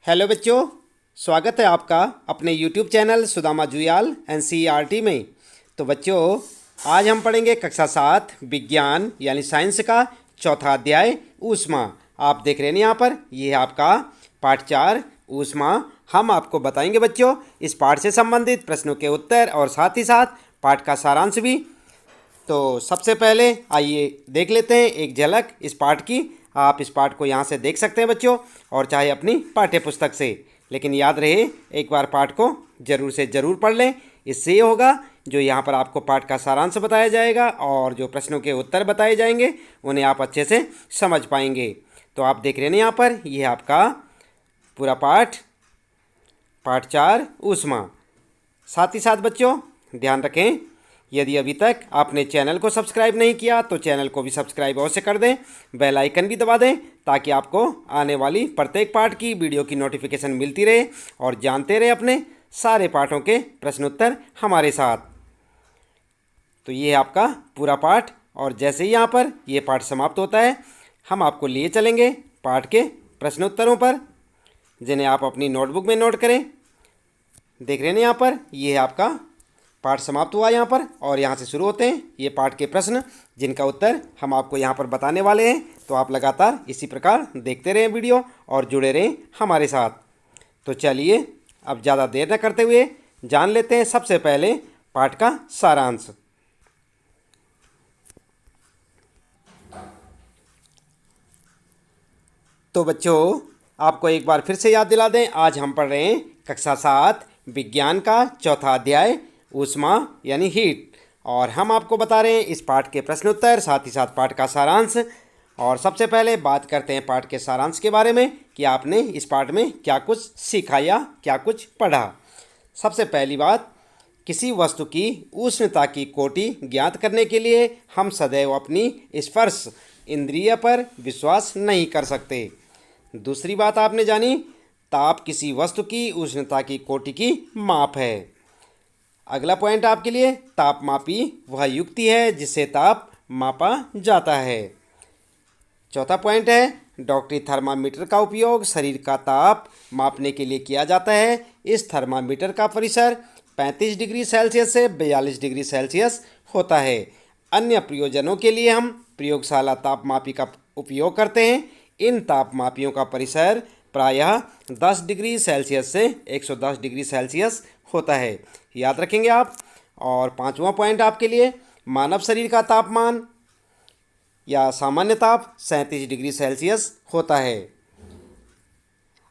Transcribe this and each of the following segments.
Hello बच्चों, स्वागत है आपका अपने YouTube channel Sudama Juyal NCERT में। तो बच्चों, आज हम पढ़ेंगे कक्षा 7 विज्ञान यानी साइंस का चौथा अध्याय ऊष्मा। आप देख रहे हैं यहाँ पर, ये है आपका पाठ 4 ऊष्मा। हम आपको बताएंगे बच्चों इस पाठ से संबंधित प्रश्नों के उत्तर और साथ ही साथ पाठ का सारांश भी। तो सबसे पहले आइए देख लेते हैं एक झलक इस पाठ की। आप इस पाठ को यहाँ से देख सकते हैं बच्चों, और चाहे अपनी पाठ्य पुस्तक से। लेकिन याद रहे, एक बार पाठ को ज़रूर से ज़रूर पढ़ लें। इससे ये होगा जो यहाँ पर आपको पाठ का सारांश बताया जाएगा और जो प्रश्नों के उत्तर बताए जाएंगे उन्हें आप अच्छे से समझ पाएंगे। तो आप देख रहे हैं यहाँ पर, ये है आपका पूरा पाठ 4 ऊष्मा। साथ ही साथ बच्चों ध्यान रखें, यदि अभी तक आपने चैनल को सब्सक्राइब नहीं किया तो चैनल को भी सब्सक्राइब अवश्य कर दें, बेल आइकन भी दबा दें ताकि आपको आने वाली प्रत्येक पाठ की वीडियो की नोटिफिकेशन मिलती रहे और जानते रहे अपने सारे पाठों के प्रश्नोत्तर हमारे साथ। तो ये है आपका पूरा पाठ, और जैसे ही यहाँ पर ये पाठ समाप्त होता है हम आपको लिए चलेंगे पाठ के प्रश्नोत्तरों पर, जिन्हें आप अपनी नोटबुक में नोट करें। देख रहे हैं यहाँ पर, ये है आपका पाठ समाप्त हुआ यहाँ पर, और यहाँ से शुरू होते हैं ये पाठ के प्रश्न जिनका उत्तर हम आपको यहाँ पर बताने वाले हैं। तो आप लगातार इसी प्रकार देखते रहें वीडियो और जुड़े रहें हमारे साथ। तो चलिए अब ज़्यादा देर न करते हुए जान लेते हैं सबसे पहले पाठ का सारांश। तो बच्चों, आपको एक बार फिर से याद दिला दें, आज हम पढ़ रहे हैं कक्षा 7 विज्ञान का चौथा अध्याय ऊष्मा यानी हीट, और हम आपको बता रहे हैं इस पाठ के प्रश्नोत्तर, साथ ही साथ पाठ का सारांश। और सबसे पहले बात करते हैं पाठ के सारांश के बारे में कि आपने इस पाठ में क्या कुछ सीखा या क्या कुछ पढ़ा। सबसे पहली बात, किसी वस्तु की उष्णता की कोटि ज्ञात करने के लिए हम सदैव अपनी स्पर्श इंद्रिय पर विश्वास नहीं कर सकते। दूसरी बात आपने जानी, ताप किसी वस्तु की उष्णता की कोटि की माप है। अगला पॉइंट आपके लिए, तापमापी वह युक्ति है जिससे ताप मापा जाता है। चौथा पॉइंट है, डॉक्टरी थर्मामीटर का उपयोग शरीर का ताप मापने के लिए किया जाता है। इस थर्मामीटर का परिसर 35 डिग्री सेल्सियस से 42 डिग्री सेल्सियस होता है। अन्य प्रयोजनों के लिए हम प्रयोगशाला तापमापी का उपयोग करते हैं। इन तापमापियों का परिसर प्रायः 10 डिग्री सेल्सियस से 110 डिग्री सेल्सियस होता है, याद रखेंगे आप। और पांचवा पॉइंट आपके लिए, मानव शरीर का तापमान या सामान्य ताप 37 डिग्री सेल्सियस होता है।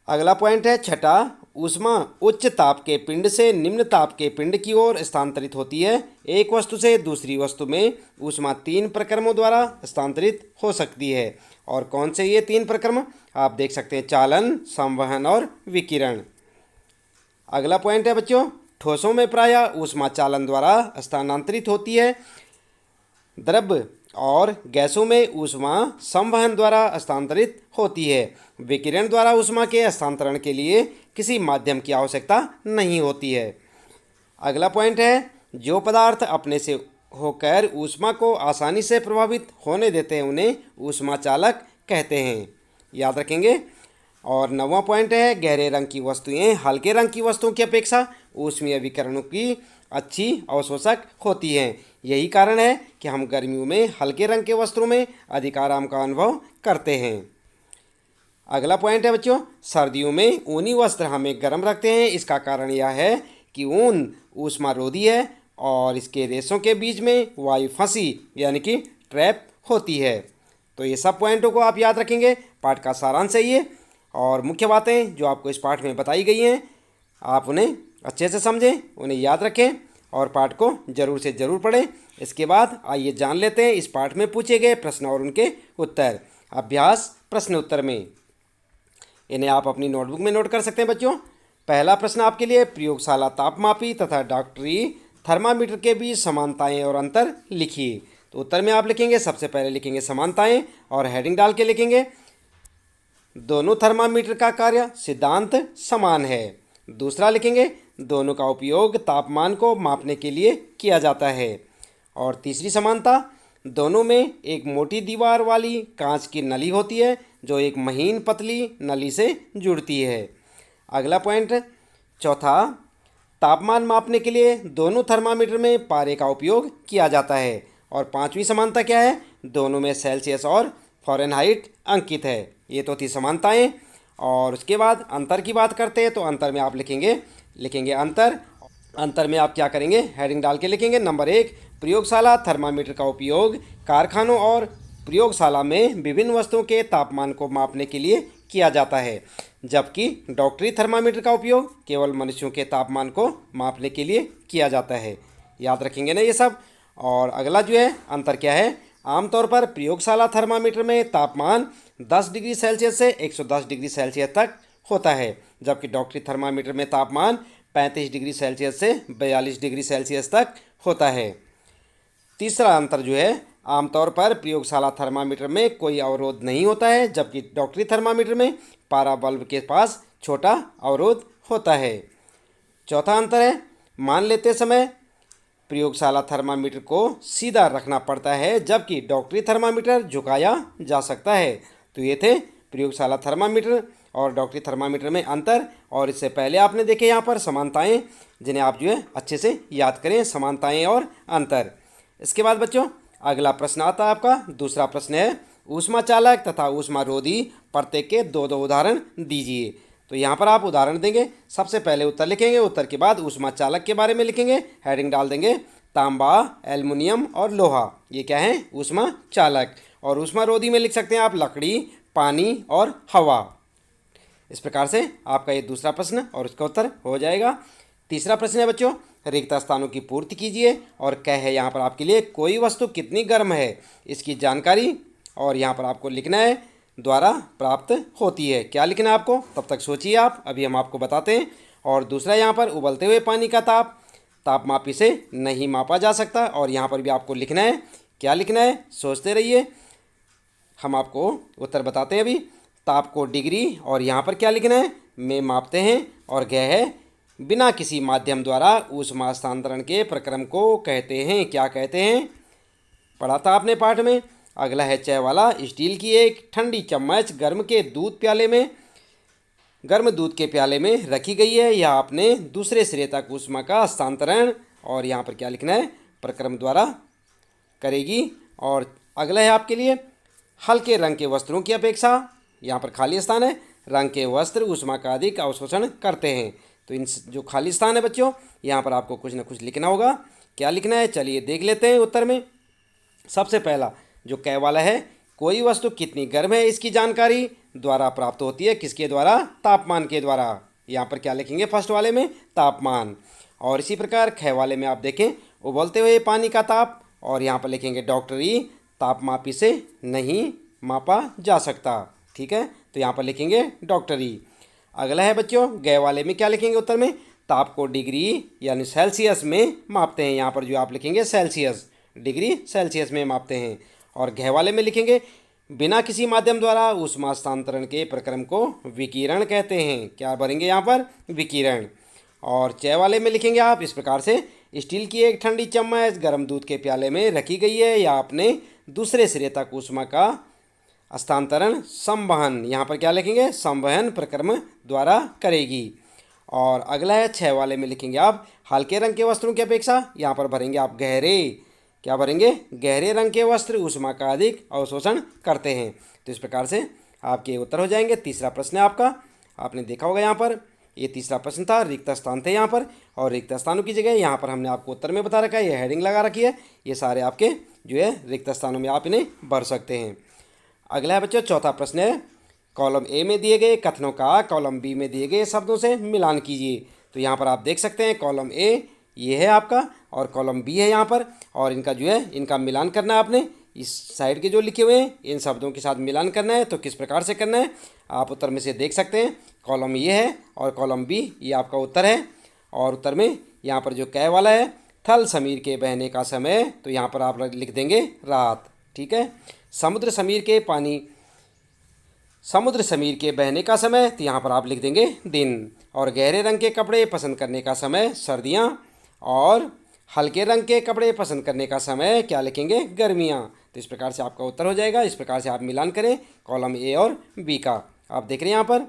अगला पॉइंट है छठा, ऊष्मा उच्च ताप के पिंड से निम्न ताप के पिंड की ओर स्थानांतरित होती है। एक वस्तु से दूसरी वस्तु में ऊष्मा 3 प्रक्रमों द्वारा स्थानांतरित हो सकती है। और कौन से ये 3 प्रक्रम आप देख सकते हैं, चालन, संवहन और विकिरण। अगला पॉइंट है बच्चों, ठोसों में प्रायः ऊष्मा चालन द्वारा स्थानांतरित होती है। द्रव और गैसों में ऊष्मा संवहन द्वारा स्थानांतरित होती है। विकिरण द्वारा ऊष्मा के हस्तांतरण के लिए किसी माध्यम की आवश्यकता नहीं होती है। अगला पॉइंट है, जो पदार्थ अपने से होकर ऊष्मा को आसानी से प्रभावित होने देते हैं उन्हें ऊष्मा चालक कहते हैं, याद रखेंगे। और 9वां पॉइंट है, गहरे रंग की वस्तुएं हल्के रंग की वस्तुओं की अपेक्षा ऊष्मीय विकिरणों की अच्छी अवशोषक होती हैं। यही कारण है कि हम गर्मियों में हल्के रंग के वस्त्रों में अधिक आराम का अनुभव करते हैं। अगला पॉइंट है बच्चों, सर्दियों में ऊनी वस्त्र हमें गर्म रखते हैं। इसका कारण यह है कि ऊन ऊष्मारोधी है और इसके रेशों के बीच में वायु फंसी यानी कि ट्रैप होती है। तो ये सब पॉइंटों को आप याद रखेंगे। पाठ का सारांश है ये, और मुख्य बातें जो आपको इस पाठ में बताई गई हैं आप उन्हें अच्छे से समझें, उन्हें याद रखें और पाठ को ज़रूर से ज़रूर पढ़ें। इसके बाद आइए जान लेते हैं इस पाठ में पूछे गए प्रश्न और उनके उत्तर। अभ्यास प्रश्न उत्तर में इन्हें आप अपनी नोटबुक में नोट कर सकते हैं बच्चों। पहला प्रश्न आपके लिए, प्रयोगशाला तापमापी तथा डॉक्टरी थर्मामीटर के बीच समानताएं और अंतर लिखिए। तो उत्तर में आप लिखेंगे, सबसे पहले लिखेंगे समानताएं और हेडिंग डाल के लिखेंगे, दोनों थर्मामीटर का कार्य सिद्धांत समान है। दूसरा लिखेंगे, दोनों का उपयोग तापमान को मापने के लिए किया जाता है। और तीसरी समानता, दोनों में एक मोटी दीवार वाली कांच की नली होती है जो एक महीन पतली नली से जुड़ती है। अगला पॉइंट चौथा, तापमान मापने के लिए दोनों थर्मामीटर में पारे का उपयोग किया जाता है। और पांचवी समानता क्या है, दोनों में सेल्सियस और फ़ारेनहाइट अंकित है। ये तो थी समानताएं। और उसके बाद अंतर की बात करते हैं, तो अंतर में आप लिखेंगे अंतर में आप क्या करेंगे, हेडिंग डाल के लिखेंगे। नंबर 1, प्रयोगशाला थर्मामीटर का उपयोग कारखानों और प्रयोगशाला में विभिन्न वस्तुओं के तापमान को मापने के लिए किया जाता है, जबकि डॉक्टरी थर्मामीटर का उपयोग केवल मनुष्यों के तापमान को मापने के लिए किया जाता है। याद रखेंगे ना ये सब। और अगला जो है अंतर क्या है, आमतौर पर प्रयोगशाला थर्मामीटर में तापमान 10 डिग्री सेल्सियस से 110 डिग्री सेल्सियस तक होता है, जबकि डॉक्टरी थर्मामीटर में तापमान 35 डिग्री सेल्सियस से 42 डिग्री सेल्सियस तक होता है। तीसरा अंतर जो है, आमतौर पर प्रयोगशाला थर्मामीटर में कोई अवरोध नहीं होता है, जबकि डॉक्टरी थर्मामीटर में पारा बल्ब के पास छोटा अवरोध होता है। चौथा अंतर है, मान लेते समय प्रयोगशाला थर्मामीटर को सीधा रखना पड़ता है, जबकि डॉक्टरी थर्मामीटर झुकाया जा सकता है। तो ये थे प्रयोगशाला थर्मामीटर और डॉक्टरी थर्मामीटर में अंतर। और इससे पहले आपने देखे यहाँ पर समानताएं, जिन्हें आप जो है अच्छे से याद करें, समानताएं और अंतर। इसके बाद बच्चों अगला प्रश्न आता है आपका। दूसरा प्रश्न है, ऊष्मा चालक तथा ऊष्मा रोधी प्रत्येक के दो दो उदाहरण दीजिए। तो यहाँ पर आप उदाहरण देंगे। सबसे पहले उत्तर लिखेंगे, उत्तर के बाद ऊष्मा चालक के बारे में लिखेंगे, हेडिंग डाल देंगे तांबा, एल्युमिनियम और लोहा। ये क्या है, ऊष्मा चालक। और ऊष्मा रोधी में लिख सकते हैं आप लकड़ी, पानी और हवा। इस प्रकार से आपका ये दूसरा प्रश्न और उसका उत्तर हो जाएगा। तीसरा प्रश्न है बच्चों, रिक्त स्थानों की पूर्ति कीजिए और क्या है यहाँ पर आपके लिए, कोई वस्तु कितनी गर्म है इसकी जानकारी और यहाँ पर आपको लिखना है द्वारा प्राप्त होती है। क्या लिखना है आपको, तब तक सोचिए आप, अभी हम आपको बताते हैं। और दूसरा यहाँ पर उबलते हुए पानी का तापमापी से नहीं मापा जा सकता, और यहाँ पर भी आपको लिखना है। क्या लिखना है, सोचते रहिए, हम आपको उत्तर बताते हैं अभी। ताप को डिग्री और यहाँ पर क्या लिखना है, में मापते हैं। और गह है बिना किसी माध्यम द्वारा ऊष्मा हस्तांतरण के प्रक्रम को कहते हैं। क्या कहते हैं, पढ़ा था आपने पाठ में। अगला है चाय वाला, स्टील की एक ठंडी चम्मच गर्म दूध के प्याले में रखी गई है, यह आपने दूसरे सिरे तक ऊष्मा का हस्तांतरण, और यहाँ पर क्या लिखना है, प्रक्रम द्वारा करेगी। और अगला है आपके लिए, हल्के रंग के वस्त्रों की अपेक्षा, यहाँ पर खाली स्थान है, रंग के वस्त्र ऊष्मा का अधिक अवशोषण करते हैं। तो इन जो खाली स्थान है बच्चों, यहाँ पर आपको कुछ ना कुछ लिखना होगा। क्या लिखना है, चलिए देख लेते हैं उत्तर में। सबसे पहला जो कै वाला है, कोई वस्तु कितनी गर्म है इसकी जानकारी द्वारा प्राप्त होती है, किसके द्वारा, तापमान के द्वारा। यहाँ पर क्या लिखेंगे, फर्स्ट वाले में तापमान। और इसी प्रकार ख वाले में आप देखें, उबलते हुए पानी का ताप, और यहाँ पर लिखेंगे डॉक्टरी, तापमापी से नहीं मापा जा सकता। ठीक है, तो यहाँ पर लिखेंगे डॉक्टरी। अगला है बच्चों, गै वाले में क्या लिखेंगे उत्तर में, ताप को डिग्री यानी सेल्सियस में मापते हैं। यहाँ पर जो आप लिखेंगे सेल्सियस, डिग्री सेल्सियस में मापते हैं। और घ वाले में लिखेंगे बिना किसी माध्यम द्वारा ऊष्मा हस्तांतरण के प्रक्रम को विकिरण कहते हैं। क्या भरेंगे यहाँ पर, विकिरण। और च वाले में लिखेंगे आप इस प्रकार से, स्टील की एक ठंडी चम्मच गर्म दूध के प्याले में रखी गई है, या आपने दूसरे सिरे तक ऊष्मा का हस्तांतरण संवहन, यहाँ पर क्या लिखेंगे, संवहन प्रक्रम द्वारा करेगी। और अगला है छ वाले में लिखेंगे आप हल्के रंग के वस्त्रों की अपेक्षा, यहाँ पर भरेंगे आप गहरे। क्या भरेंगे, गहरे रंग के वस्त्र ऊष्मा का अधिक अवशोषण करते हैं। तो इस प्रकार से आपके उत्तर हो जाएंगे। तीसरा प्रश्न है आपका, आपने देखा होगा यहाँ पर, ये तीसरा प्रश्न था, रिक्त स्थान थे यहाँ पर, और रिक्त स्थानों की जगह यहाँ पर हमने आपको उत्तर में बता रखा है, ये हेडिंग लगा रखी है, ये सारे आपके जो है रिक्त स्थानों में आप इन्हें भर सकते हैं। अगला है बच्चों चौथा प्रश्न है, कॉलम ए में दिए गए कथनों का कॉलम बी में दिए गए शब्दों से मिलान कीजिए। तो यहाँ पर आप देख सकते हैं, कॉलम ए ये है आपका और कॉलम बी है यहाँ पर, और इनका जो है इनका मिलान करना है आपने, इस साइड के जो लिखे हुए हैं इन शब्दों के साथ मिलान करना है। तो किस प्रकार से करना है आप उत्तर में से देख सकते हैं, कॉलम ये है और कॉलम बी ये आपका उत्तर है। और उत्तर में यहाँ पर जो कै वाला है, थल समीर के बहने का समय, तो यहाँ पर आप लिख देंगे रात। ठीक है, समुद्र समीर के बहने का समय, तो यहाँ पर आप लिख देंगे दिन। और गहरे रंग के कपड़े पसंद करने का समय सर्दियाँ, और हल्के रंग के कपड़े पसंद करने का समय क्या लिखेंगे, गर्मियाँ। तो इस प्रकार से आपका उत्तर हो जाएगा। इस प्रकार से आप मिलान करें कॉलम ए और बी का, आप देख रहे हैं यहाँ पर।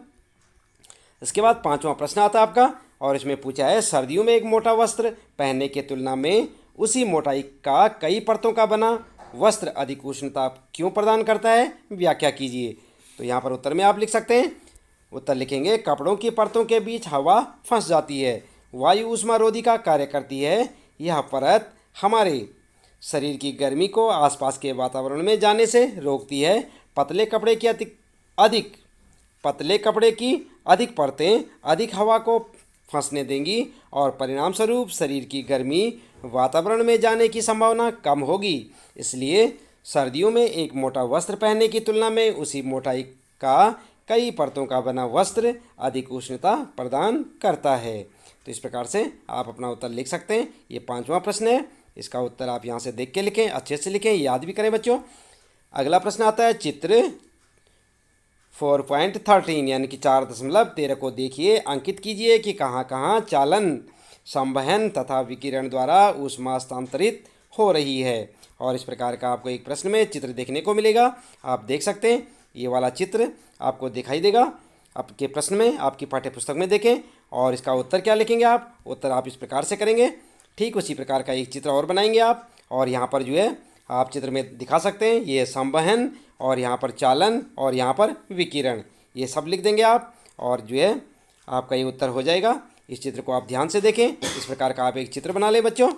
इसके बाद पांचवा प्रश्न आता है आपका, और इसमें पूछा है सर्दियों में एक मोटा वस्त्र पहनने की तुलना में उसी मोटाई का कई परतों का बना वस्त्र अधिक उष्णता क्यों प्रदान करता है, व्याख्या कीजिए। तो यहाँ पर उत्तर में आप लिख सकते हैं, उत्तर लिखेंगे कपड़ों की परतों के बीच हवा फंस जाती है, वायु ऊष्मारोधी का कार्य करती है, यह परत हमारे शरीर की गर्मी को आसपास के वातावरण में जाने से रोकती है। पतले कपड़े की अधिक परतें अधिक हवा को फंसने देंगी और परिणाम स्वरूप शरीर की गर्मी वातावरण में जाने की संभावना कम होगी। इसलिए सर्दियों में एक मोटा वस्त्र पहनने की तुलना में उसी मोटाई का कई परतों का बना वस्त्र अधिक उष्णता प्रदान करता है। तो इस प्रकार से आप अपना उत्तर लिख सकते हैं। ये पांचवा प्रश्न है, इसका उत्तर आप यहाँ से देख के लिखें, अच्छे से लिखें, याद भी करें बच्चों। अगला प्रश्न आता है चित्र 4.13 यानी कि 4.13 को देखिए, अंकित कीजिए कि कहाँ कहाँ चालन, संवहन तथा विकिरण द्वारा ऊष्मा हस्तांतरित हो रही है। और इस प्रकार का आपको एक प्रश्न में चित्र देखने को मिलेगा, आप देख सकते हैं। ये वाला चित्र आपको दिखाई देगा आपके प्रश्न में, आपकी पाठ्य पुस्तक में देखें। और इसका उत्तर क्या लिखेंगे आप, उत्तर आप इस प्रकार से करेंगे। ठीक उसी प्रकार का एक चित्र और बनाएंगे आप, और यहाँ पर जो है आप चित्र में दिखा सकते हैं, ये संवहन और यहाँ पर चालन और यहाँ पर विकिरण, ये सब लिख देंगे आप, और जो है आपका ये उत्तर हो जाएगा। इस चित्र को आप ध्यान से देखें, इस प्रकार का आप एक चित्र बना लें बच्चों,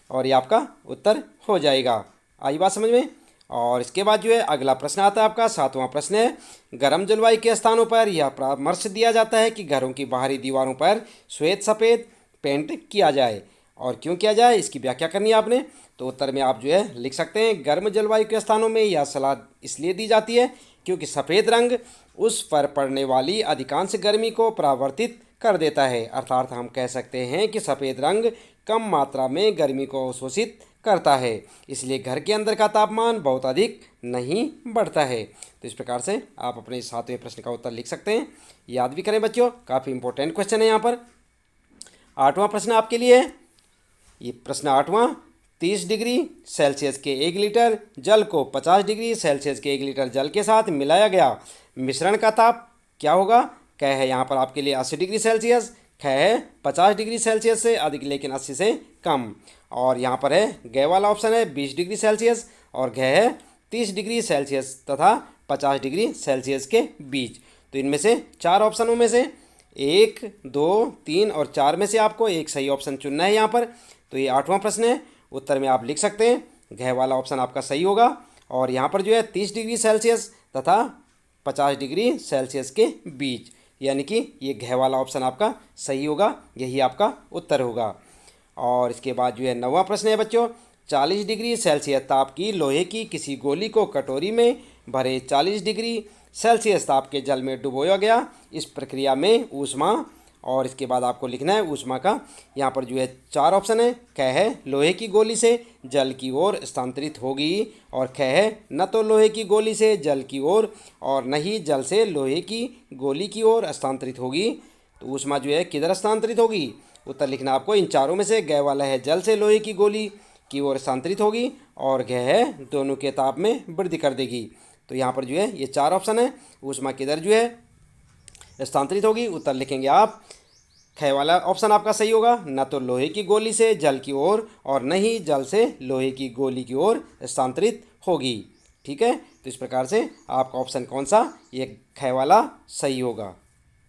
और ये आपका उत्तर हो जाएगा। आई बात समझ में। और इसके बाद जो है अगला प्रश्न आता है आपका, सातवां प्रश्न है, गर्म जलवायु के स्थानों पर यह परामर्श दिया जाता है कि घरों की बाहरी दीवारों पर श्वेत सफ़ेद पेंट किया जाए, और क्यों किया जाए इसकी व्याख्या करनी है आपने। तो उत्तर में आप जो है लिख सकते हैं, गर्म जलवायु के स्थानों में यह सलाह इसलिए दी जाती है क्योंकि सफ़ेद रंग उस पर पड़ने वाली अधिकांश गर्मी को परावर्तित कर देता है। अर्थात हम कह सकते हैं कि सफ़ेद रंग कम मात्रा में गर्मी को अवशोषित करता है, इसलिए घर के अंदर का तापमान बहुत अधिक नहीं बढ़ता है। तो इस प्रकार से आप अपने सातवें प्रश्न का उत्तर लिख सकते हैं, याद भी करें बच्चों, काफ़ी इंपॉर्टेंट क्वेश्चन है यहाँ पर। आठवां प्रश्न आपके लिए है, ये प्रश्न आठवां, 30 डिग्री सेल्सियस के 1 लीटर जल को 50 डिग्री सेल्सियस के 1 लीटर जल के साथ मिलाया गया मिश्रण का ताप क्या होगा। क है यहाँ पर आपके लिए 80 डिग्री सेल्सियस, ख है 50 डिग्री सेल्सियस से अधिक लेकिन 80 से कम, और यहाँ पर है ग वाला ऑप्शन है 20 डिग्री सेल्सियस, और घ है 30 डिग्री सेल्सियस तथा 50 डिग्री सेल्सियस के बीच। तो इनमें से चार ऑप्शनों में से 1, 2, 3 और 4 में से आपको एक सही ऑप्शन चुनना है यहाँ पर। तो ये आठवां प्रश्न है, उत्तर में आप लिख सकते हैं घ वाला ऑप्शन आपका सही होगा, और यहाँ पर जो है 30 डिग्री सेल्सियस तथा 50 डिग्री सेल्सियस के बीच, यानी कि ये घ वाला ऑप्शन आपका सही होगा, यही आपका उत्तर होगा। और इसके बाद जो है नौवां प्रश्न है बच्चों, 40 डिग्री सेल्सियस ताप की लोहे की किसी गोली को कटोरी में भरे 40 डिग्री सेल्सियस ताप के जल में डुबोया गया, इस प्रक्रिया में ऊष्मा, और इसके बाद आपको लिखना है ऊष्मा का, यहाँ पर जो है चार ऑप्शन है, क है लोहे की गोली से जल की ओर स्थानांतरित होगी, और ख है न तो लोहे की गोली से जल की ओर और न ही जल से लोहे की गोली की ओर स्थानांतरित होगी। तो ऊष्मा जो है किधर स्थानांतरित होगी, उत्तर लिखना आपको इन चारों में से। ग वाला है जल से लोहे की गोली की ओर स्थानांतरित होगी, और घ है दोनों के ताप में वृद्धि कर देगी। तो यहाँ पर जो है ये चार ऑप्शन है, ऊष्मा किधर जो है स्थानांतरित होगी, उत्तर लिखेंगे आप ख वाला ऑप्शन आपका सही होगा, न तो लोहे की गोली से जल की ओर और न ही जल से लोहे की गोली की ओर स्थानांतरित होगी। ठीक है, तो इस प्रकार से आपका ऑप्शन कौन सा, ये ख वाला सही होगा।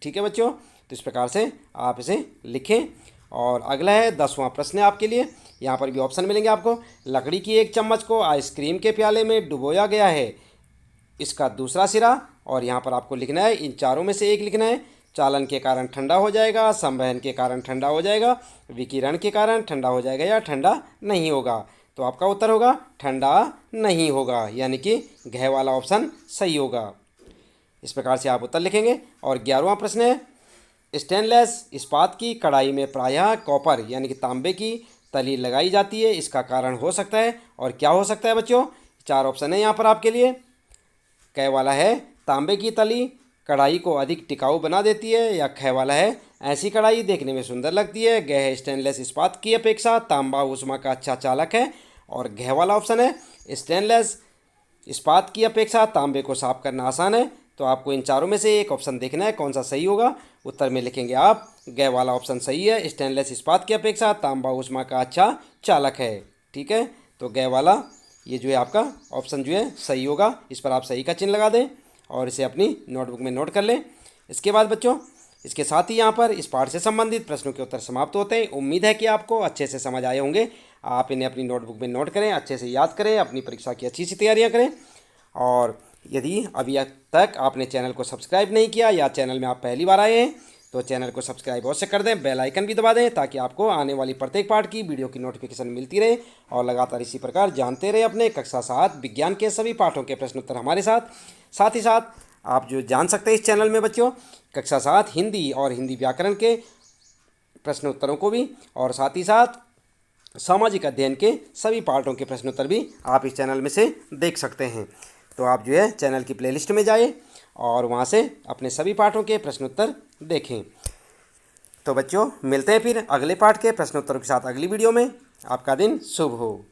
ठीक है बच्चों, तो इस प्रकार से आप इसे लिखें। और अगला है 10वां प्रश्न है आपके लिए, यहाँ पर भी ऑप्शन मिलेंगे आपको। लकड़ी की एक चम्मच को आइसक्रीम के प्याले में डुबोया गया है, इसका दूसरा सिरा, और यहाँ पर आपको लिखना है इन चारों में से एक लिखना है। चालन के कारण ठंडा हो जाएगा, संवहन के कारण ठंडा हो जाएगा, विकिरण के कारण ठंडा हो जाएगा, या ठंडा नहीं होगा। तो आपका उत्तर होगा ठंडा नहीं होगा, यानी कि घ वाला ऑप्शन सही होगा। इस प्रकार से आप उत्तर लिखेंगे। और 11वां प्रश्न है, स्टेनलेस इस्पात की कढ़ाई में प्रायः कॉपर यानी कि तांबे की तली लगाई जाती है, इसका कारण हो सकता है, और क्या हो सकता है बच्चों। चार ऑप्शन है यहाँ पर आपके लिए। क वाला है तांबे की तली कढ़ाई को अधिक टिकाऊ बना देती है, या ख वाला है ऐसी कढ़ाई देखने में सुंदर लगती है। ग है स्टेनलेस इस्पात की अपेक्षा तांबा ऊष्मा का अच्छा चालक है, और घ वाला ऑप्शन है स्टेनलेस इस्पात की अपेक्षा तांबे को साफ करना आसान है, तो आपको इन चारों में से एक ऑप्शन देखना है कौन सा सही होगा। उत्तर में लिखेंगे आप ग वाला ऑप्शन सही है। स्टेनलेस इस्पात की अपेक्षा तांबा ऊष्मा का अच्छा चालक है। ठीक है, तो ग वाला ये जो है आपका ऑप्शन जो है सही होगा। इस पर आप सही का चिन्ह लगा दें और इसे अपनी नोटबुक में नोट कर लें। इसके बाद बच्चों, इसके साथ ही यहाँ पर इस पाठ से संबंधित प्रश्नों के उत्तर समाप्त होते हैं। उम्मीद है कि आपको अच्छे से समझ आए होंगे। आप इन्हें अपनी नोटबुक में नोट करें, अच्छे से याद करें, अपनी परीक्षा की अच्छी सी तैयारियाँ करें। और यदि अभी तक आपने चैनल को सब्सक्राइब नहीं किया या चैनल में आप पहली बार आए हैं तो चैनल को सब्सक्राइब अवश्य कर दें, बेल आइकन भी दबा दें ताकि आपको आने वाली प्रत्येक पाठ की वीडियो की नोटिफिकेशन मिलती रहे और लगातार इसी प्रकार जानते रहे अपने कक्षा 7 विज्ञान के सभी पाठों के प्रश्न उत्तर हमारे साथ ही साथ आप जो जान सकते हैं इस चैनल में बच्चों कक्षा 7 हिंदी और हिंदी व्याकरण के प्रश्न उत्तरों को भी, और साथ ही साथ सामाजिक अध्ययन के सभी पाठों के प्रश्न उत्तर भी आप इस चैनल में से देख सकते हैं। तो आप जो है चैनल की प्लेलिस्ट में जाइए और वहाँ से अपने सभी पाठों के प्रश्न उत्तर देखें। तो बच्चों मिलते हैं फिर अगले पाठ के प्रश्न उत्तरों के साथ अगली वीडियो में। आपका दिन शुभ हो।